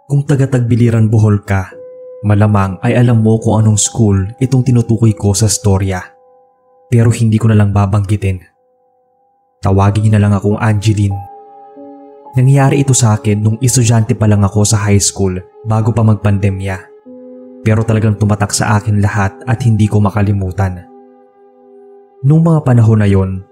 Kung taga-Tagbiliran Bohol ka, malamang ay alam mo kung anong school itong tinutukoy ko sa storya. Pero hindi ko na lang babanggitin. Tawagin niyo na lang akong Angeline. Nangyari ito sa akin nung estudyante pa lang ako sa high school bago pa magpandemya. Pero talagang tumatak sa akin lahat at hindi ko makalimutan. Nung mga panahon na yon,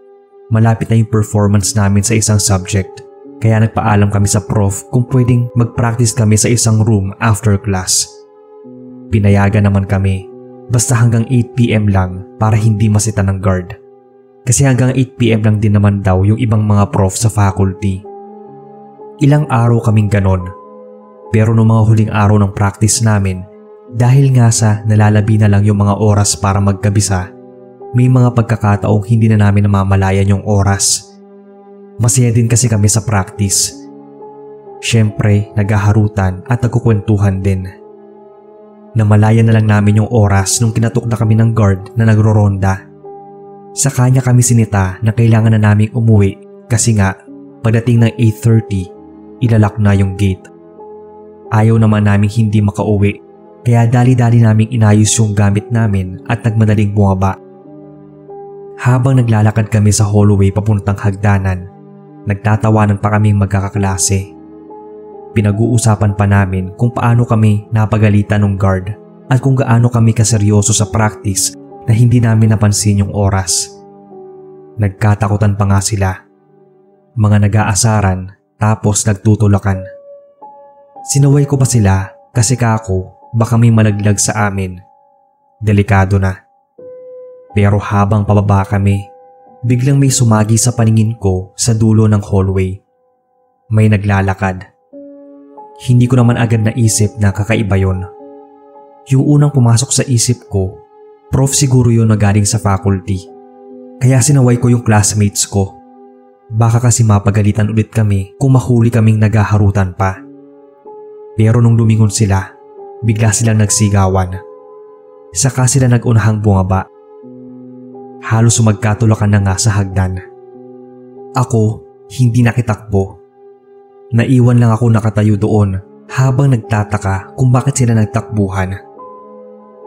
malapit na yung performance namin sa isang subject. Kaya nagpaalam kami sa prof kung pwedeng mag-practice kami sa isang room after class. Pinayagan naman kami, basta hanggang 8 PM lang para hindi masita ng guard. Kasi hanggang 8 PM lang din naman daw yung ibang mga prof sa faculty. Ilang araw kaming ganon. Pero noong mga huling araw ng practice namin, dahil nga sa nalalabi na lang yung mga oras para magkabisa, may mga pagkakataong hindi na namin namamalayan yung oras. Masaya din kasi kami sa practice. Siyempre, naghaharutan at nagkukwentuhan din. Namalayan na lang namin yung oras nung kinatok na kami ng guard na nagroronda. Sa kanya kami sinita na kailangan na naming umuwi kasi nga pagdating ng 8:30, ilalak na yung gate. Ayaw naman naming hindi makauwi kaya dali-dali naming inayos yung gamit namin at nagmadaling bumaba. Habang naglalakad kami sa hallway papuntang hagdanan, nagtatawanan pa kaming magkakaklase. Pinag-uusapan pa namin kung paano kami napagalitan ng guard at kung gaano kami kaseryoso sa practice na hindi namin napansin yung oras. Nagkatakutan pa nga sila. Mga nag-aasaran tapos nagtutulakan. Sinaway ko pa sila kasi kako baka may malaglag sa amin. Delikado na. Pero habang pababa kami, biglang may sumagi sa paningin ko sa dulo ng hallway. May naglalakad. Hindi ko naman agad naisip na kakaiba yon. Yung unang pumasok sa isip ko, prof siguro yun na galing sa faculty. Kaya sinaway ko yung classmates ko. Baka kasi mapagalitan ulit kami kung mahuli kaming naghaharutan pa. Pero nung lumingon sila, bigla silang nagsigawan. Saka sila nagunahang bumaba. Halos magkatulakan na nga sa hagdan. Ako, hindi nakitakbo. Naiwan lang ako nakatayo doon habang nagtataka kung bakit sila nagtakbuhan.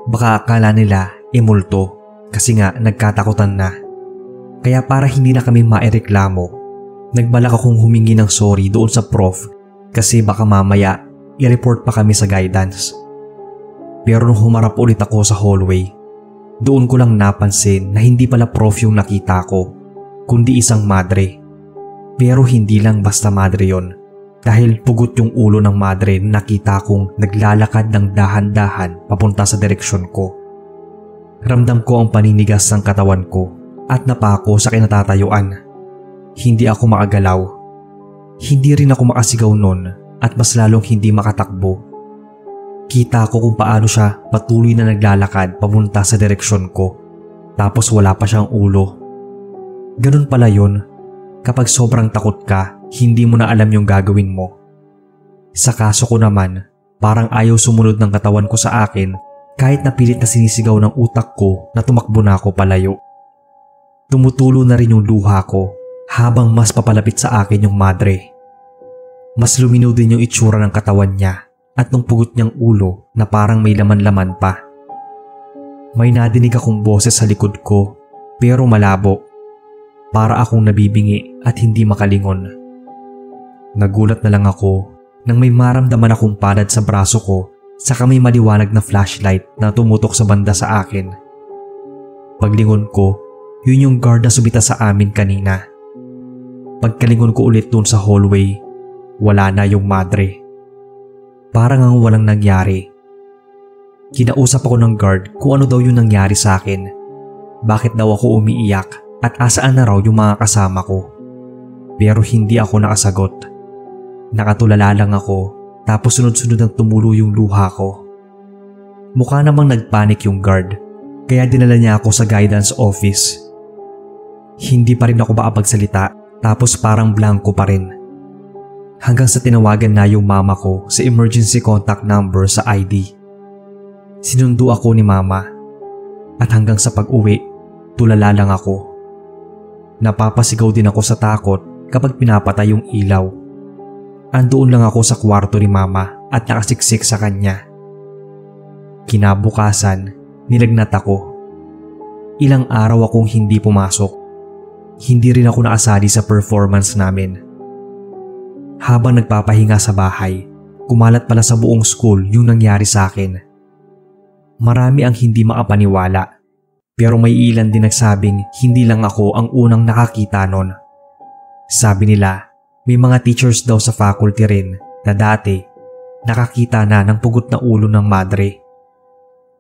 Baka akala nila multo kasi nga nagkatakutan na. Kaya para hindi na kami maireklamo, nagbalak akong humingi ng sorry doon sa prof kasi baka mamaya i-report pa kami sa guidance. Pero nung humarap ulit ako sa hallway, doon ko lang napansin na hindi pala prof yung nakita ko, kundi isang madre. Pero hindi lang basta madre yon, dahil pugot yung ulo ng madre na nakita kong naglalakad ng dahan-dahan papunta sa direksyon ko. Ramdam ko ang paninigas ng katawan ko at napako sa kinatatayuan. Hindi ako makagalaw. Hindi rin ako makasigaw nun at mas lalong hindi makatakbo. Kita ko kung paano siya patuloy na naglalakad papunta sa direksyon ko, tapos wala pa siyang ulo. Ganun pala yun. Kapag sobrang takot ka, hindi mo na alam yung gagawin mo. Sa kaso ko naman, parang ayaw sumunod ng katawan ko sa akin kahit napilit na sinisigaw ng utak ko na tumakbo na ako palayo. Tumutulo na rin yung luha ko habang mas papalapit sa akin yung madre. Mas luminaw din yung itsura ng katawan niya at nung pugot niyang ulo na parang may laman-laman pa. May nadinig akong boses sa likod ko pero malabo. Para akong nabibingi at hindi makalingon. Nagulat na lang ako nang may maramdaman akong palad sa braso ko saka may maliwanag na flashlight na tumutok sa banda sa akin. Paglingon ko, yun yung guard na sumita sa amin kanina. Pagkalingon ko ulit dun sa hallway, wala na yung madre. Parang ang walang nangyari. Kinausap ako ng guard kung ano daw yung nangyari sa akin. Bakit daw ako umiiyak at asaan na raw yung mga kasama ko. Pero hindi ako nakasagot. Nakatulala lang ako tapos sunod-sunod ang tumulo yung luha ko. Mukha namang nagpanik yung guard kaya dinala niya ako sa guidance office. Hindi pa rin ako makapagsalita tapos parang blanco pa rin. Hanggang sa tinawagan na yung mama ko sa emergency contact number sa ID. Sinundo ako ni mama at hanggang sa pag-uwi, tulala lang ako. Napapasigaw din ako sa takot kapag pinapatay yung ilaw. Andoon lang ako sa kwarto ni mama at nakasiksik sa kanya. Kinabukasan, nilagnat ako. Ilang araw akong hindi pumasok. Hindi rin ako nakasali sa performance namin. Habang nagpapahinga sa bahay, kumalat pala sa buong school yung nangyari sa akin. Marami ang hindi makapaniwala, pero may ilan din nagsabing hindi lang ako ang unang nakakita nun. Sabi nila, may mga teachers daw sa faculty rin na dati nakakita na ng pugot na ulo ng madre.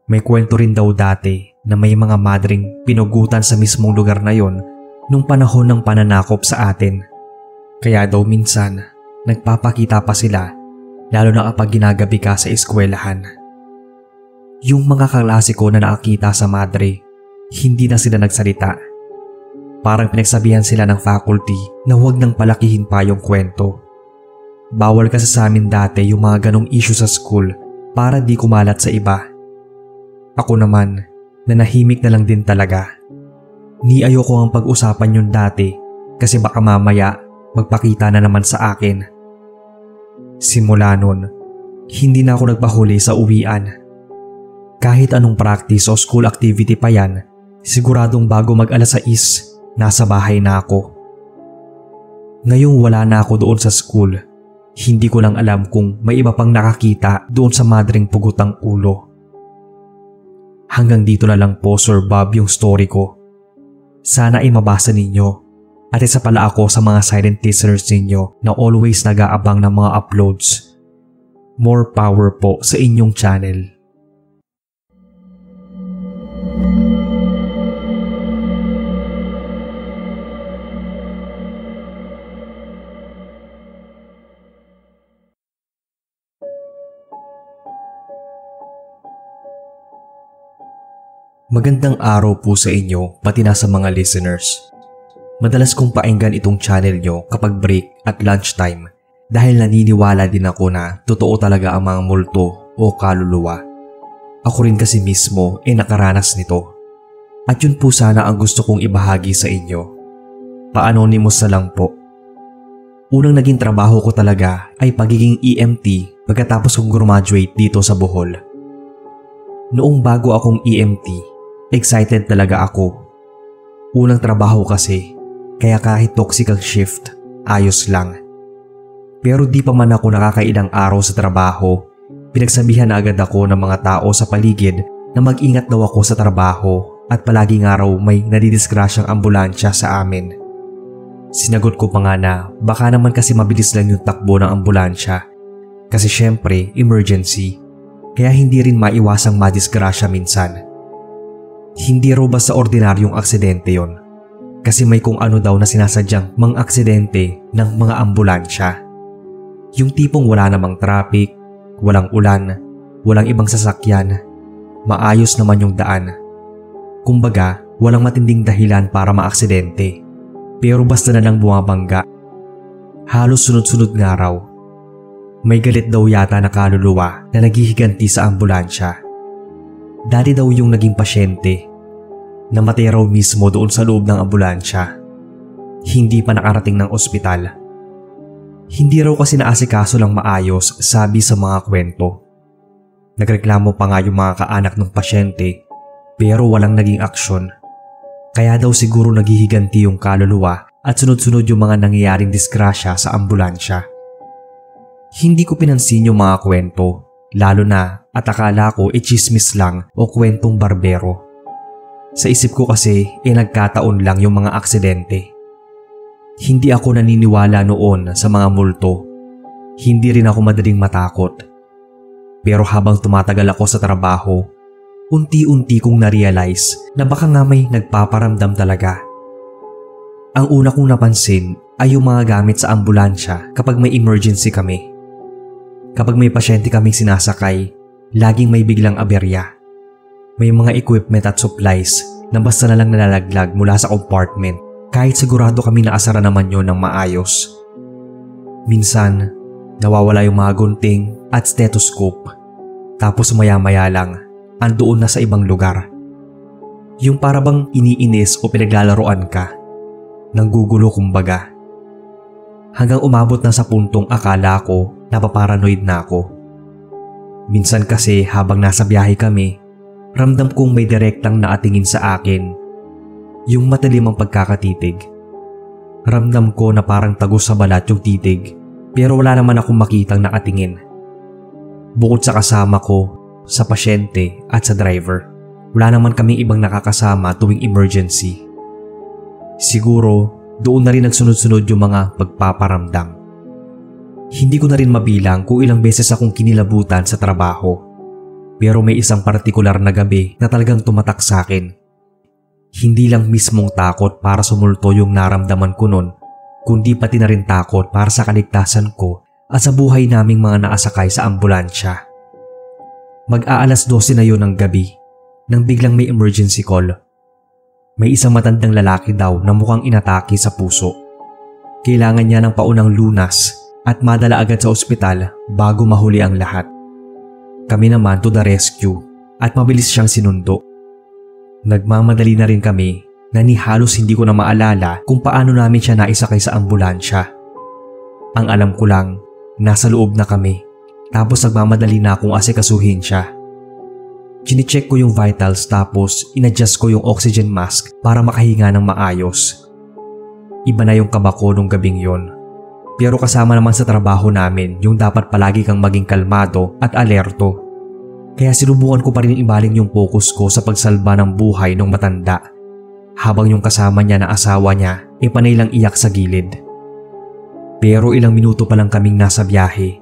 May kwento rin daw dati na may mga madring pinugutan sa mismong lugar na yon nung panahon ng pananakop sa atin. Kaya daw minsan, nagpapakita pa sila lalo na kapag ginagabi ka sa eskwelahan. Yung mga kaklase ko na nakakita sa madre, hindi na sila nagsalita. Parang pinagsabihan sila ng faculty na huwag nang palakihin pa yung kwento. Bawal kasi sa amin dati yung mga ganong issue sa school para di kumalat sa iba. Ako naman, nanahimik na lang din talaga. Ni ayoko ang pag-usapan yun dati kasi baka mamaya magpakita na naman sa akin. Simula nun, hindi na ako nagpahuli sa uwian. Kahit anong practice o school activity pa yan, siguradong bago mag-alas 6, nasa bahay na ako. Ngayong wala na ako doon sa school, hindi ko lang alam kung may iba pang nakakita doon sa madring pugutang ulo. Hanggang dito na lang po Sir Bob yung story ko. Sana ay mabasa ninyo at isa pala ako sa mga silent listeners ninyo na always nag-aabang ng mga uploads. More power po sa inyong channel. Magandang araw po sa inyo pati na sa mga listeners. Madalas kong painggan itong channel nyo kapag break at lunchtime dahil naniniwala din ako na totoo talaga ang mga multo o kaluluwa. Ako rin kasi mismo nakaranas nito. At yun po sana ang gusto kong ibahagi sa inyo. Pa-anonymous na lang po. Unang naging trabaho ko talaga ay pagiging EMT pagkatapos kong graduate dito sa Bohol. Noong bago akong EMT, excited talaga ako. Unang trabaho kasi, kaya kahit toxic ang shift, ayos lang. Pero di pa man ako nakakailang araw sa trabaho, pinagsabihan na agad ako ng mga tao sa paligid na mag-ingat daw ako sa trabaho at palagi nga raw may nadidisgrasyang ambulansya sa amin. Sinagot ko pa nga na baka naman kasi mabilis lang yung takbo ng ambulansya. Kasi syempre, emergency. Kaya hindi rin maiwasang madisgrasya minsan. Hindi raw ba sa ordinaryong aksidente yon? Kasi may kung ano daw na sinasadyang mga aksidente ng mga ambulansya. Yung tipong wala namang traffic, walang ulan, walang ibang sasakyan, maayos naman yung daan. Kumbaga, walang matinding dahilan para maaksidente. Pero basta na lang bumabangga. Halos sunod-sunod nga raw. May galit daw yata na kaluluwa na naghihiganti sa ambulansya. Dati daw yung naging pasyente. Namatay raw mismo doon sa loob ng ambulansya. Hindi pa nakarating ng ospital. Hindi raw kasi naasikaso lang maayos, sabi sa mga kwento. Nagreklamo pa nga yung mga kaanak ng pasyente pero walang naging aksyon. Kaya daw siguro naghihiganti yung kaluluwa at sunod-sunod yung mga nangyayaring disgrasya sa ambulansya. Hindi ko pinansin yung mga kwento, lalo na at akala ko chismis lang o kwentong barbero. Sa isip ko kasi nagkataon lang yung mga aksidente. Hindi ako naniniwala noon sa mga multo. Hindi rin ako madaling matakot. Pero habang tumatagal ako sa trabaho, unti-unti kong na-realize na baka nga may nagpaparamdam talaga. Ang una kong napansin ay yung mga gamit sa ambulansya kapag may emergency kami. Kapag may pasyente kaming sinasakay, laging may biglang aberya. May mga equipment at supplies na basta na lang nalalaglag mula sa compartment kahit sigurado kami na asara naman yon ng maayos. Minsan, nawawala yung mga gunting at stethoscope. Tapos maya-maya lang, andoon na sa ibang lugar. Yung parabang iniinis o pinaglalaroan ka. Nanggugulo kumbaga. Hanggang umabot na sa puntong akala ko napaparanoid na ako. Minsan kasi habang nasa biyahe kami, ramdam kong may direktang naatingin sa akin. Yung matalim ang pagkakatitig. Ramdam ko na parang tagos sa balat yung titig, pero wala naman akong makitang nakatingin. Bukod sa kasama ko, sa pasyente at sa driver, wala naman kaming ibang nakakasama tuwing emergency. Siguro doon na rin nagsunod-sunod yung mga pagpaparamdam. Hindi ko na rin mabilang kung ilang beses akong kinilabutan sa trabaho. Pero may isang partikular na gabi na talagang tumatak sa akin. Hindi lang mismong takot para sumulto yung naramdaman ko nun, kundi pati na rin takot para sa kaligtasan ko at sa buhay naming mga naasakay sa ambulansya. Mag-aalas 12 na yun ng gabi nang biglang may emergency call. May isang matandang lalaki daw na mukhang inatake sa puso. Kailangan niya ng paunang lunas at madala agad sa ospital bago mahuli ang lahat. Kami naman to the rescue at mabilis siyang sinundo. Nagmamadali na rin kami na ni halos hindi ko na maalala kung paano namin siya naisakay sa ambulansya. Ang alam ko lang, nasa loob na kami tapos nagmamadali na akong asikasuhin siya. Chine-check ko yung vitals tapos inadjust ko yung oxygen mask para makahinga ng maayos. Iba na yung kaba ko nung gabing yon. Pero kasama naman sa trabaho namin yung dapat palagi kang maging kalmado at alerto. Kaya sinubukan ko pa rin ibaling yung focus ko sa pagsalba ng buhay ng matanda. Habang yung kasama niya na asawa niya panay lang iyak sa gilid. Pero ilang minuto pa lang kaming nasa biyahe,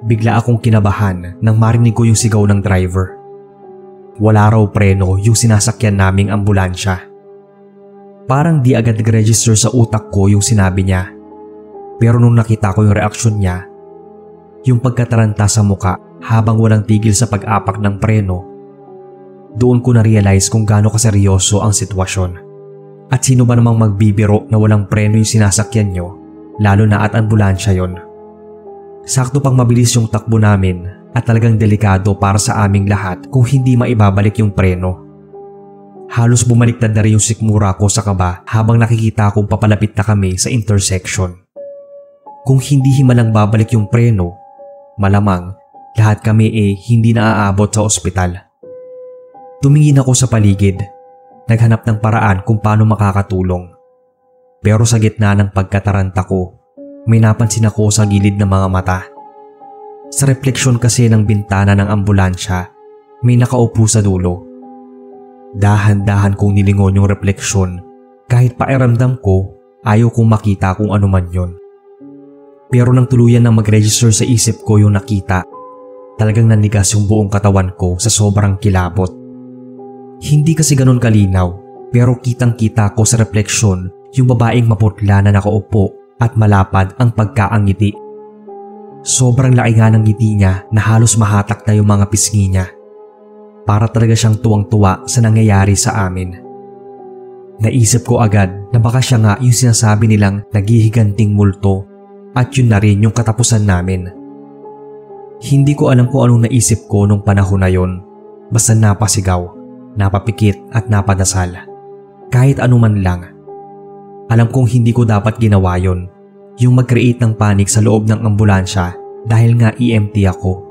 bigla akong kinabahan nang marinig ko yung sigaw ng driver. Wala raw preno yung sinasakyan naming ambulansya. Parang di agad nag-register sa utak ko yung sinabi niya. Pero nung nakita ko yung reaksyon niya, yung pagkataranta sa muka habang walang tigil sa pag-apak ng preno, doon ko na-realize kung gaano kaseryoso ang sitwasyon. At sino ba namang magbibiro na walang preno yung sinasakyan nyo, lalo na at ambulansya yon. Sakto pang mabilis yung takbo namin at talagang delikado para sa aming lahat kung hindi maibabalik yung preno. Halos bumaliktad na rin yung sikmura ko sa kaba habang nakikita kong papalapit na kami sa intersection. Kung hindi himalang babalik yung preno, malamang lahat kami hindi na aabot sa ospital. Tumingin ako sa paligid, naghanap ng paraan kung paano makakatulong. Pero sa gitna ng pagkataranta ko, may napansin ako sa gilid ng mga mata. Sa refleksyon kasi ng bintana ng ambulansya, may nakaupo sa dulo. Dahan-dahan kong nilingon yung refleksyon, kahit pakiramdam ko ayaw kong makita kung ano man yon. Pero nang tuluyan na mag-register sa isip ko yung nakita, talagang nanigas yung buong katawan ko sa sobrang kilabot. Hindi kasi ganun kalinaw, pero kitang-kita ko sa refleksyon yung babaeng maputla na nakaupo at malapad ang pagkaangiti. Sobrang laki nga ng ngiti niya na halos mahatak na yung mga pisngi niya. Para talaga siyang tuwang-tuwa sa nangyayari sa amin. Naisip ko agad na baka siya nga yung sinasabi nilang naghihiganting multo at yun na rin yung katapusan namin. Hindi ko alam kung anong naisip ko nung panahon na yon. Basta napasigaw, napapikit at napadasal. Kahit anuman lang. Alam kong hindi ko dapat ginawa yon. Yung mag-create ng panic sa loob ng ambulansya dahil nga EMT ako.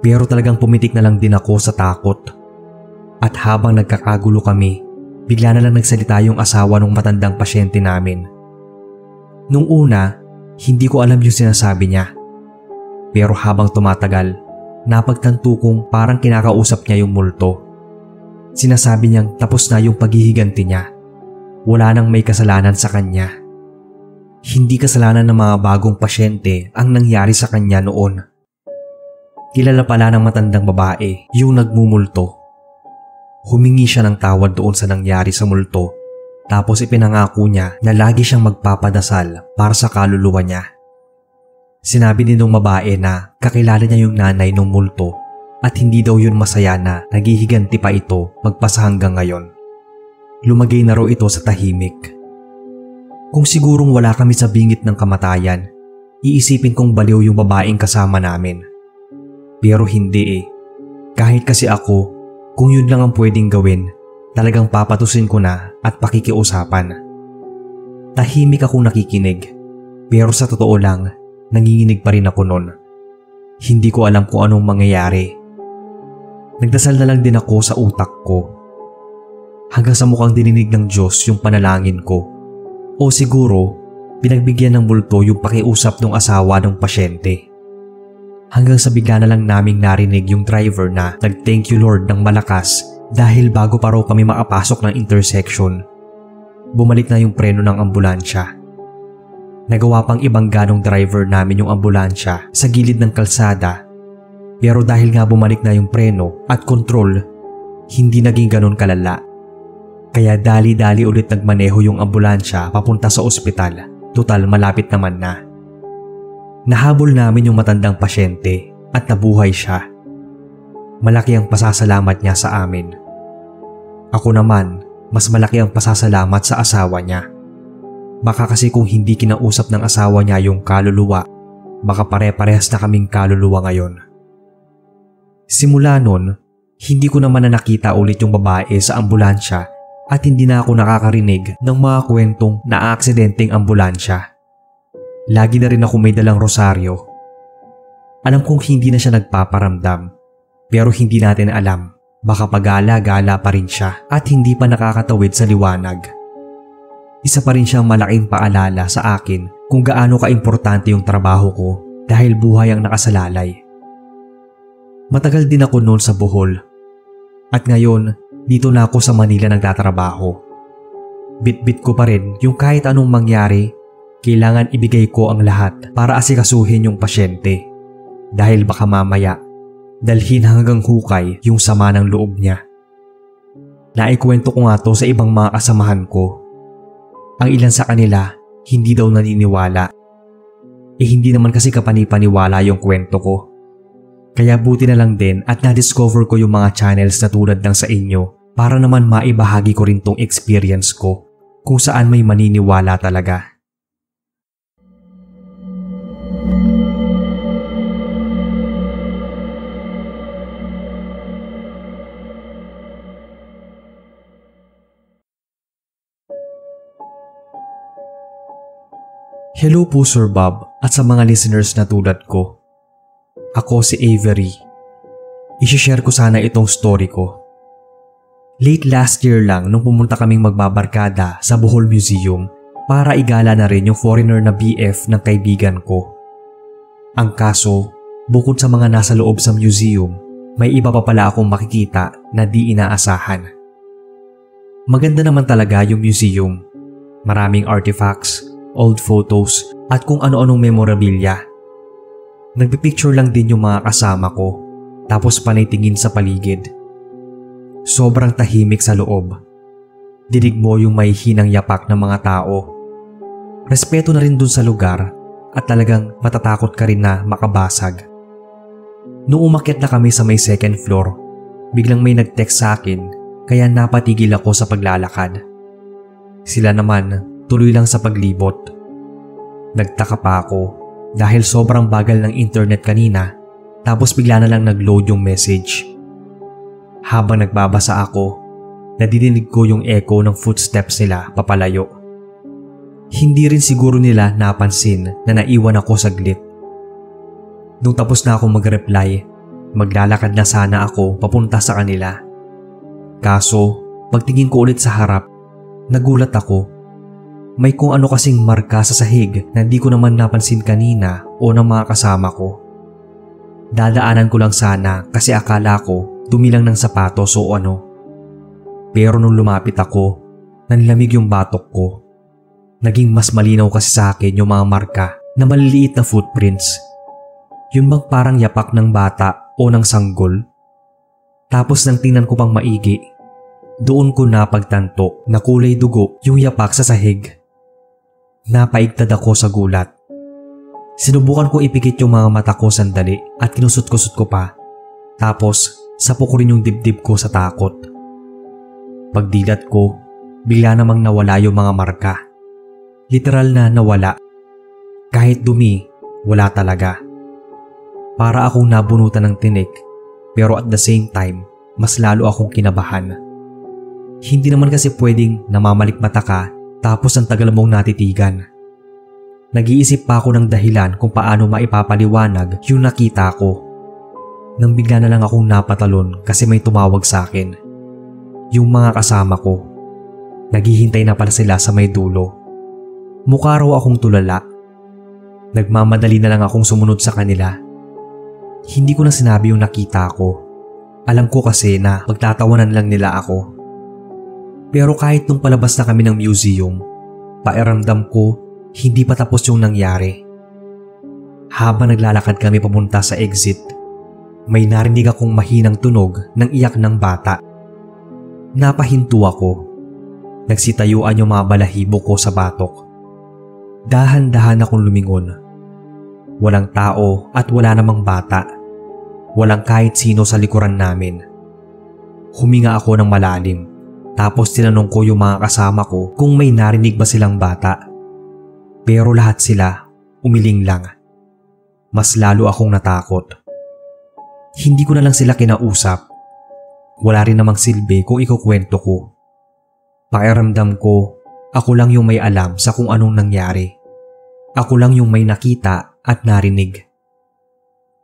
Pero talagang pumitik na lang din ako sa takot. At habang nagkakagulo kami, bigla na lang nagsalita yung asawa ng matandang pasyente namin. Nung una, hindi ko alam yung sinasabi niya. Pero habang tumatagal, napagtanto kong parang kinakausap niya yung multo. Sinasabi niyang tapos na yung paghihiganti niya. Wala nang may kasalanan sa kanya. Hindi kasalanan ng mga bagong pasyente ang nangyari sa kanya noon. Kilala pala ng matandang babae yung nagmumulto. Humingi siya ng tawad doon sa nangyari sa multo, tapos ipinangako niya na lagi siyang magpapadasal para sa kaluluwa niya. Sinabi din ng babae na kakilala niya yung nanay ng multo at hindi daw yun masaya na naghihiganti pa ito magpasa hanggang ngayon. Lumagay na raw ito sa tahimik. Kung sigurong wala kami sa bingit ng kamatayan, iisipin kong baliw yung babaeng kasama namin. Pero hindi Kahit kasi ako, kung yun lang ang pwedeng gawin, talagang papatusin ko na at pakikiusapan. Tahimik akong nakikinig, pero sa totoo lang, nanginginig pa rin ako nun. Hindi ko alam kung anong mangyayari. Nagdasal na lang din ako sa utak ko. Hanggang sa mukhang dininig ng Diyos yung panalangin ko. O siguro, pinagbigyan ng multo yung pakiusap ng asawa ng pasyente. Hanggang sa bigla na lang naming narinig yung driver na nag-thank you Lord ng malakas dahil bago pa raw kami makapasok ng intersection. Bumalik na yung preno ng ambulansya. Nagawa pang ibang ganong driver namin yung ambulansya sa gilid ng kalsada. Pero dahil nga bumalik na yung preno at kontrol, hindi naging ganon kalala. Kaya dali-dali ulit nagmaneho yung ambulansya papunta sa ospital. Total malapit naman na. Nahabol namin yung matandang pasyente at nabuhay siya. Malaki ang pasasalamat niya sa amin. Ako naman, mas malaki ang pasasalamat sa asawa niya. Baka kasi kung hindi kinausap ng asawa niya yung kaluluwa, baka pare-parehas na kaming kaluluwa ngayon. Simula nun, hindi ko naman na nakita ulit yung babae sa ambulansya at hindi na ako nakakarinig ng mga kwentong na-aksidenteng ambulansya. Lagi na rin ako may dalang rosaryo. Alam kong hindi na siya nagpaparamdam, pero hindi natin alam, baka pagala-gala pa rin siya at hindi pa nakakatawid sa liwanag. Isa pa rin siyang malaking paalala sa akin kung gaano ka-importante yung trabaho ko dahil buhay ang nakasalalay. Matagal din ako noon sa Bohol at ngayon dito na ako sa Manila nagtatrabaho. Bit-bit ko pa rin yung kahit anong mangyari, kailangan ibigay ko ang lahat para asikasuhin yung pasyente dahil baka mamaya dalhin hanggang hukay yung sama ng loob niya. Naikwento ko nga to sa ibang mga kasamahan ko. Ang ilan sa kanila hindi daw naniniwala. Hindi naman kasi kapani-paniwala yung kwento ko. Kaya buti na lang din at na-discover ko yung mga channels na tulad ng sa inyo para naman maibahagi ko rin tong experience ko kung saan may maniniwala talaga. Hello po Sir Bob at sa mga listeners na tulad ko. Ako si Avery. I-share ko sana itong story ko. Late last year lang nung pumunta kaming magbabarkada sa Bohol Museum para igala na rin yung foreigner na BF ng kaibigan ko. Ang kaso, bukod sa mga nasa loob sa museum, may iba pa pala akong makikita na di inaasahan. Maganda naman talaga yung museum. Maraming artifacts, old photos at kung ano-anong memorabilia. Nagpipicture lang din yung mga kasama ko tapos panay tingin sa paligid. Sobrang tahimik sa loob. Dinig mo yung may hinang yapak ng mga tao. Respeto na rin dun sa lugar at talagang matatakot ka rin na makabasag. Noong umakyat na kami sa may second floor, biglang may nag-text sa akin kaya napatigil ako sa paglalakad. Sila naman tuloy lang sa paglibot. Nagtaka pa ako dahil sobrang bagal ng internet kanina tapos bigla na lang nag-load yung message. Habang nagbabasa ako, nadidinig ko yung echo ng footsteps nila papalayo. Hindi rin siguro nila napansin na naiwan ako saglit. Nung tapos na ako mag-reply, maglalakad na sana ako papunta sa kanila. Kaso, pagtingin ko ulit sa harap, nagulat ako. May kung ano kasing marka sa sahig na hindi ko naman napansin kanina o ng mga kasama ko. Dadaanan ko lang sana kasi akala ko dumilang ng sapatos o ano. Pero nung lumapit ako, nanlamig yung batok ko. Naging mas malinaw kasi sa akin yung mga marka na maliliit na footprints. Yung bang parang yapak ng bata o ng sanggol. Tapos nang tingnan ko pang maigi, doon ko napagtanto na kulay dugo yung yapak sa sahig. Napaigtad ako sa gulat. Sinubukan ko ipikit yung mga mata ko sandali at kinusot-kusot ko pa. Tapos sapo ko rin yung dibdib ko sa takot. Pagdilat ko, bigla namang nawala yung mga marka. Literal na nawala. Kahit dumi, wala talaga. Para akong nabunutan ng tinik, pero at the same time, mas lalo akong kinabahan. Hindi naman kasi pwedeng namamalikmata ka tapos ang tagal mong natitigan. Nag-iisip pa ako ng dahilan kung paano maipapaliwanag yung nakita ko. Nang bigla na lang akong napatalon kasi may tumawag sa akin. Yung mga kasama ko. Naghihintay na pala sila sa may dulo. Mukha raw akong tulala. Nagmamadali na lang akong sumunod sa kanila. Hindi ko na sinabi yung nakita ko. Alam ko kasi na pagtatawanan lang nila ako. Pero kahit nung palabas na kami ng museum, pakiramdam ko hindi pa tapos yung nangyari. Habang naglalakad kami papunta sa exit, may narinig akong mahinang tunog ng iyak ng bata. Napahinto ako. Nagsitayuan yung mga balahibo ko sa batok. Dahan-dahan akong lumingon. Walang tao at wala namang bata. Walang kahit sino sa likuran namin. Huminga ako ng malalim. Tapos tinanong ko yung mga kasama ko kung may narinig ba silang bata. Pero lahat sila umiling lang. Mas lalo akong natakot. Hindi ko na lang sila kinausap. Wala rin namang silbi kung ikukwento ko. Pakiramdam ko, ako lang yung may alam sa kung anong nangyari. Ako lang yung may nakita at narinig.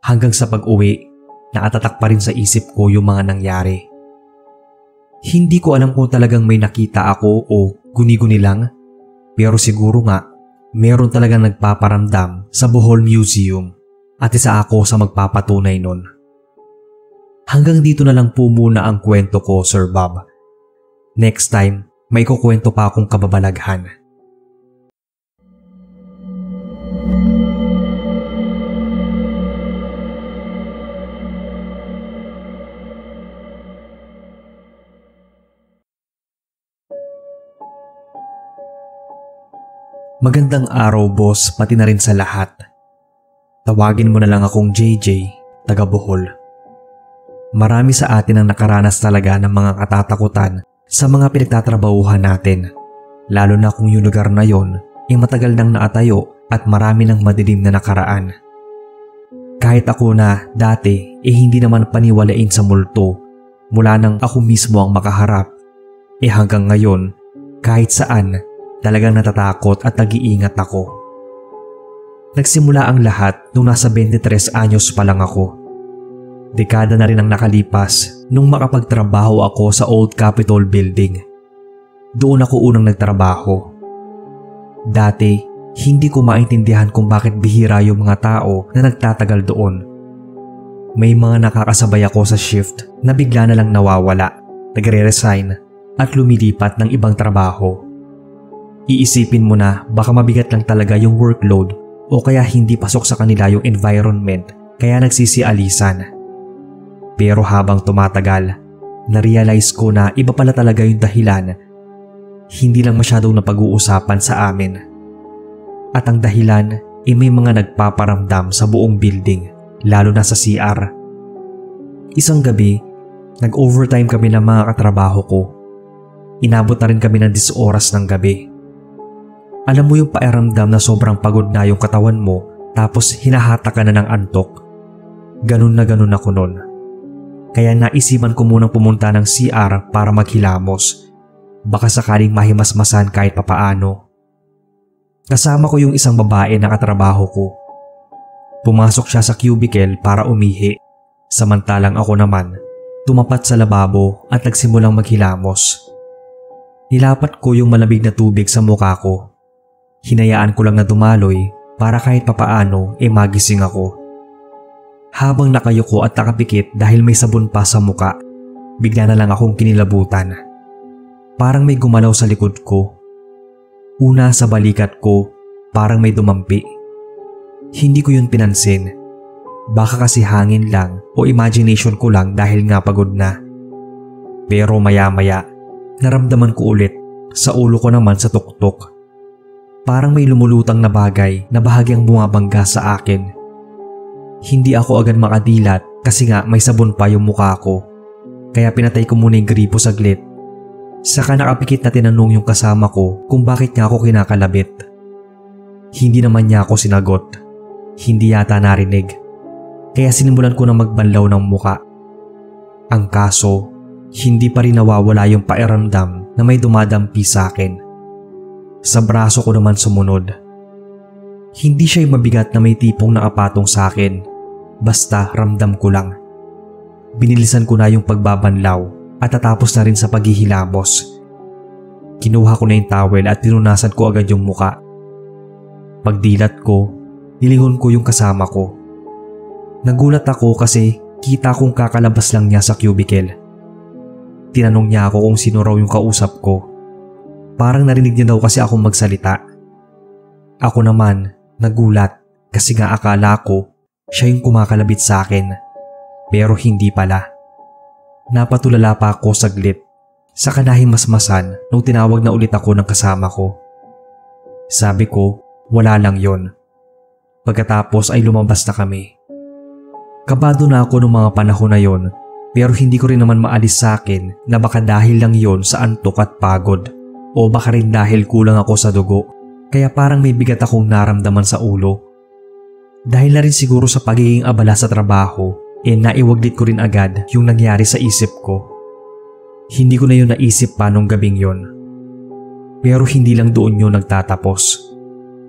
Hanggang sa pag-uwi, nakatatak pa rin sa isip ko yung mga nangyari. Hindi ko alam kung talagang may nakita ako o guni-guni lang, pero siguro nga meron talagang nagpaparamdam sa Bohol Museum at isa ako sa magpapatunay nun. Hanggang dito na lang po muna ang kwento ko, Sir Bob. Next time, may kukwento pa akong kababalaghan. Magandang araw, boss, pati na rin sa lahat. Tawagin mo na lang akong JJ, taga Bohol. Marami sa atin ang nakaranas talaga ng mga katatakutan sa mga pinagtatrabahuhan natin, lalo na kung yung lugar na yon ay matagal nang naatayo at marami ng madilim na nakaraan. Kahit ako na dati hindi naman paniwalain sa multo mula nang ako mismo ang makaharap, hanggang ngayon kahit saan talagang natatakot at nag-iingat ako. Nagsimula ang lahat nung nasa 23 anyos pa lang ako. Dekada na rin ang nakalipas nung makapagtrabaho ako sa Old Capitol Building. Doon ako unang nagtrabaho. Dati, hindi ko maintindihan kung bakit bihira yung mga tao na nagtatagal doon. May mga nakakasabay ako sa shift na bigla na lang nawawala, nagre-resign at lumilipat ng ibang trabaho. Iisipin mo na baka mabigat lang talaga yung workload o kaya hindi pasok sa kanila yung environment kaya nagsisialisan. Pero habang tumatagal, na-realize ko na iba pala talaga yung dahilan. Hindi lang masyadong napag-uusapan sa amin. At ang dahilan ay may mga nagpaparamdam sa buong building, lalo na sa CR. Isang gabi, nag-overtime kami ng mga katrabaho ko. Inabot na rin kami ng 10 oras ng gabi. Alam mo yung pakiramdam na sobrang pagod na yung katawan mo tapos hinahata ka na ng antok. Ganun na ganun ako nun. Kaya naisipan ko munang pumunta ng CR para maghilamos. Baka sakaling mahimasmasan kahit papaano. Kasama ko yung isang babae na katrabaho ko. Pumasok siya sa cubicle para umihi. Samantalang ako naman, tumapat sa lababo at nagsimulang maghilamos. Nilapat ko yung malamig na tubig sa mukha ko. Hinayaan ko lang na dumaloy para kahit papaano magising ako. Habang nakayuko at nakapikit dahil may sabon pa sa muka, bigla na lang akong kinilabutan. Parang may gumalaw sa likod ko. Una sa balikat ko, parang may dumampi. Hindi ko yun pinansin. Baka kasi hangin lang o imagination ko lang dahil nga pagod na. Pero maya-maya, naramdaman ko ulit sa ulo ko naman sa tuktok. Parang may lumulutang na bagay na bahagyang bumabangga sa akin. Hindi ako agad makadilat kasi nga may sabon pa yung mukha ko. Kaya pinatay ko muna yung gripo saglit. Saka nakapikit na tinanong yung kasama ko kung bakit niya ako kinakalabit. Hindi naman niya ako sinagot. Hindi yata narinig. Kaya sinimulan ko na magbanlaw ng muka. Ang kaso, hindi pa rin nawawala yung pakiramdam na may dumadampi sa akin. Sa braso ko naman sumunod. Hindi siya yung mabigat na may tipong nakapatong sa akin. Basta ramdam ko lang. Binilisan ko na yung pagbabanlaw at tatapos na rin sa paghihilamos. Kinuha ko na yung towel at tinunasan ko agad yung muka. Pagdilat ko, nilingon ko yung kasama ko. Nagulat ako kasi kita kong kakalabas lang niya sa cubicle. Tinanong niya ako kung sino raw yung kausap ko. Parang narinig niya daw kasi akong magsalita. Ako naman, nagulat kasi nga akala ko siya yung kumakalabit sa akin. Pero hindi pala. Napatulala pa ako saglit. Saka nahimasmasan nung tinawag na ulit ako ng kasama ko. Sabi ko, wala lang yon. Pagkatapos ay lumabas na kami. Kabado na ako nung mga panahon na yon, pero hindi ko rin naman maalis sa akin na baka dahil lang yon sa antok at pagod o baka rin dahil kulang ako sa dugo kaya parang may bigat akong naramdaman sa ulo. Dahil na rin siguro sa pagiging abala sa trabaho, naiwaglit ko rin agad yung nangyari sa isip ko. Hindi ko na yun naisip pa nung gabing yon. Pero hindi lang doon yun nagtatapos.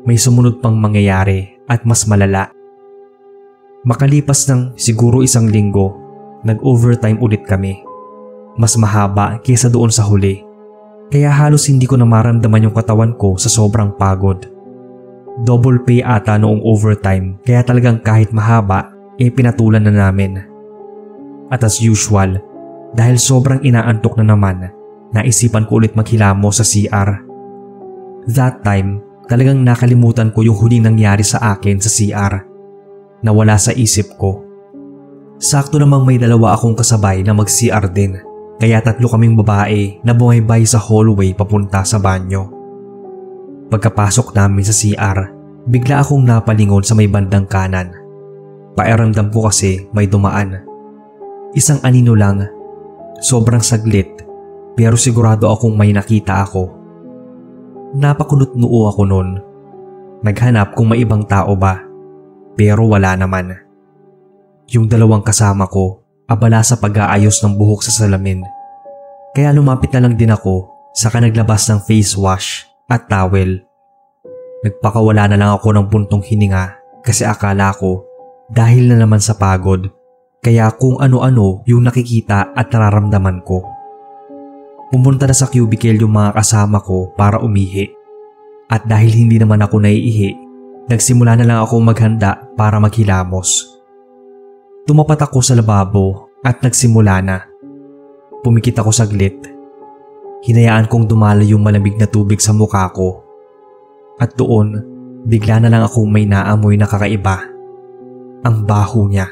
May sumunod pang mangyayari at mas malala. Makalipas ng siguro 1 linggo, nag-overtime ulit kami. Mas mahaba kaysa doon sa huli. Kaya halos hindi ko na maramdaman yung katawan ko sa sobrang pagod. Double pay ata noong overtime kaya talagang kahit mahaba, pinatulan na namin. At as usual, dahil sobrang inaantok na naman, naisipan ko ulit maghilamos sa CR. That time, talagang nakalimutan ko yung huling nangyari sa akin sa CR. Nawala sa isip ko. Sakto namang may 2 akong kasabay na mag-CR din, kaya 3 kaming babae na bumaybay sa hallway papunta sa banyo. Pagkapasok namin sa CR, bigla akong napalingon sa may bandang kanan. Pakiramdam ko kasi may dumaan. Isang anino lang, sobrang saglit, pero sigurado akong may nakita ako. Napakunot noo ako nun. Naghanap kung may ibang tao ba, pero wala naman. Yung 2 kasama ko, abala sa pag-aayos ng buhok sa salamin. Kaya lumapit na lang din ako, saka naglabas ng face wash at towel. Nagpakawala na lang ako ng buntong hininga kasi akala ko dahil na naman sa pagod, kaya kung ano-ano yung nakikita at nararamdaman ko. Pumunta na sa cubicle yung mga kasama ko para umihi. At dahil hindi naman ako naiihi, nagsimula na lang ako maghanda para maghilamos. Tumapat ako sa lababo at nagsimula na. Pumikit ako saglit. Hinayaan kong dumalo yung malamig na tubig sa mukha ko. At doon, bigla na lang akong may naamoy na kakaiba. Ang baho niya.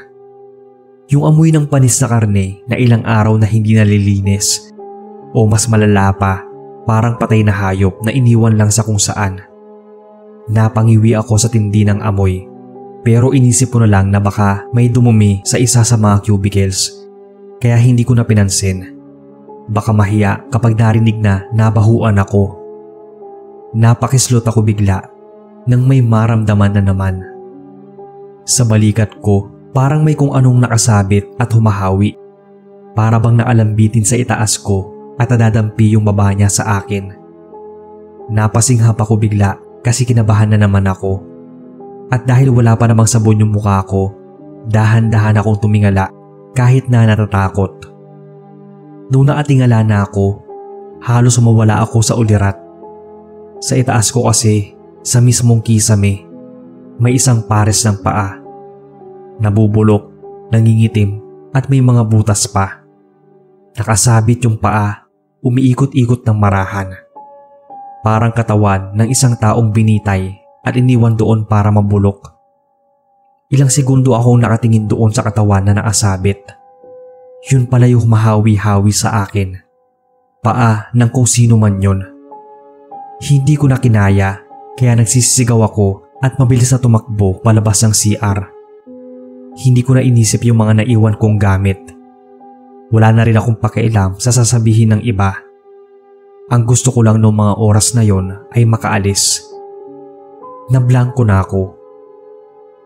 Yung amoy ng panis na karne na ilang araw na hindi nalilinis. O mas malala pa, parang patay na hayop na iniwan lang sa kung saan. Napangiwi ako sa tindi ng amoy. Pero inisip ko na lang na baka may dumumi sa isa sa mga cubicles. Kaya hindi ko na pinansin. Baka mahiya kapag narinig na nabahuan ako. Napakislot ako bigla nang may maramdaman na naman. Sa balikat ko, parang may kung anong nakasabit at humahawi. Para bang naalambitin sa itaas ko at nadadampi yung baba niya sa akin. Napasinghap ako bigla kasi kinabahan na naman ako. At dahil wala pa namang sabon yung mukha ko, dahan-dahan akong tumingala kahit na natatakot. Nung nakatingala na ako, halos mawala ako sa ulirat. Sa itaas ko kasi, sa mismong kisame, may isang pares ng paa. Nabubulok, nangingitim at may mga butas pa. Nakasabit yung paa, umiikot-ikot ng marahan. Parang katawan ng isang taong binitay at iniwan doon para mabulok. Ilang segundo akong nakatingin doon sa katawan na nakasabit. Yun pala yung humahawi-hawi sa akin. Paa ng kung sino man yun. Hindi ko na kinaya kaya nagsisisigaw ako at mabilis na tumakbo palabas ng CR. Hindi ko na inisip yung mga naiwan kong gamit. Wala na rin akong pakialam sa sasabihin ng iba. Ang gusto ko lang noong mga oras na yon ay makaalis. Nablangko na ako.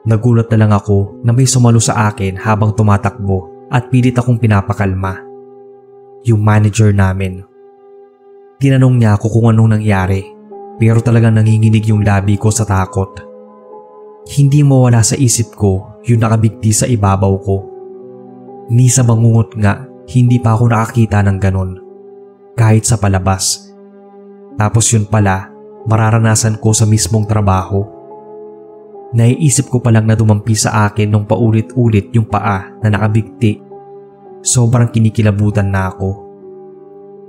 Nagulat na lang ako na may sumalo sa akin habang tumatakbo at pilit akong pinapakalma. Yung manager namin. Tinanong niya ako kung anong nangyari pero talagang nanginginig yung labi ko sa takot. Hindi mawala sa isip ko yung nakabigti sa ibabaw ko. Ni sa bangungot nga, hindi pa ako nakakita ng ganon. Kahit sa palabas. Tapos yun pala, mararanasan ko sa mismong trabaho. Naiisip ko palang na dumampi sa akin nung paulit-ulit yung paa na nakabigti. Sobrang kinikilabutan na ako.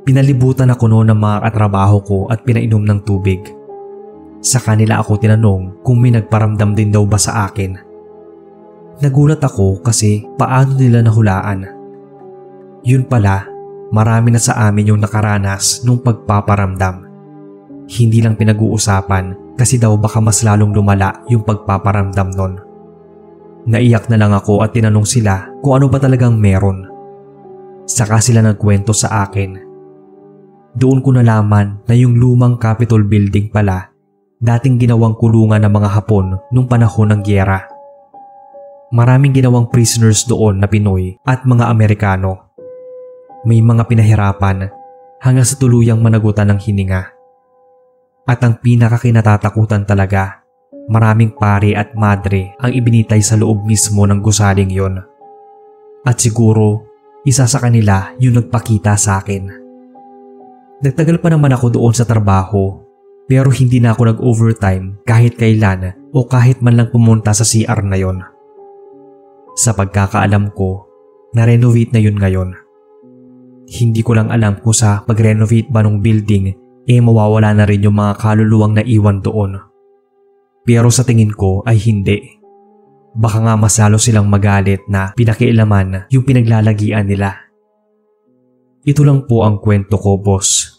Pinalibutan ako noon ng mga katrabaho ko at pinainom ng tubig. Sa kanila ako tinanong kung may nagparamdam din daw ba sa akin. Nagulat ako kasi paano nila nahulaan. Yun pala, marami na sa amin yung nakaranas nung pagpaparamdam. Hindi lang pinag-uusapan kasi daw baka mas lalong lumala yung pagpaparamdam nun. Naiyak na lang ako at tinanong sila kung ano ba talagang meron. Saka sila nagkwento sa akin. Doon ko nalaman na yung lumang Capitol Building pala dating ginawang kulungan ng mga Hapon nung panahon ng giyera. Maraming ginawang prisoners doon na Pinoy at mga Amerikano. May mga pinahirapan hanggang sa tuluyang managutan ng hininga. At ang pinakakinatatakutan talaga, maraming pare at madre ang ibinitay sa loob mismo ng gusaling yon. At siguro, isa sa kanila yung nagpakita sa akin. Nagtagal pa naman ako doon sa trabaho. Pero hindi na ako nag-overtime kahit kailan o kahit man lang pumunta sa CR na yon. Sa pagkakaalam ko, na-renovate na yun ngayon. Hindi ko lang alam kung sa pag-renovate ba ng building mawawala na rin yung mga kaluluwang naiwan doon. Pero sa tingin ko ay hindi. Baka nga mas lalo silang magalit na pinakialaman yung pinaglalagian nila. Ito lang po ang kwento ko, boss.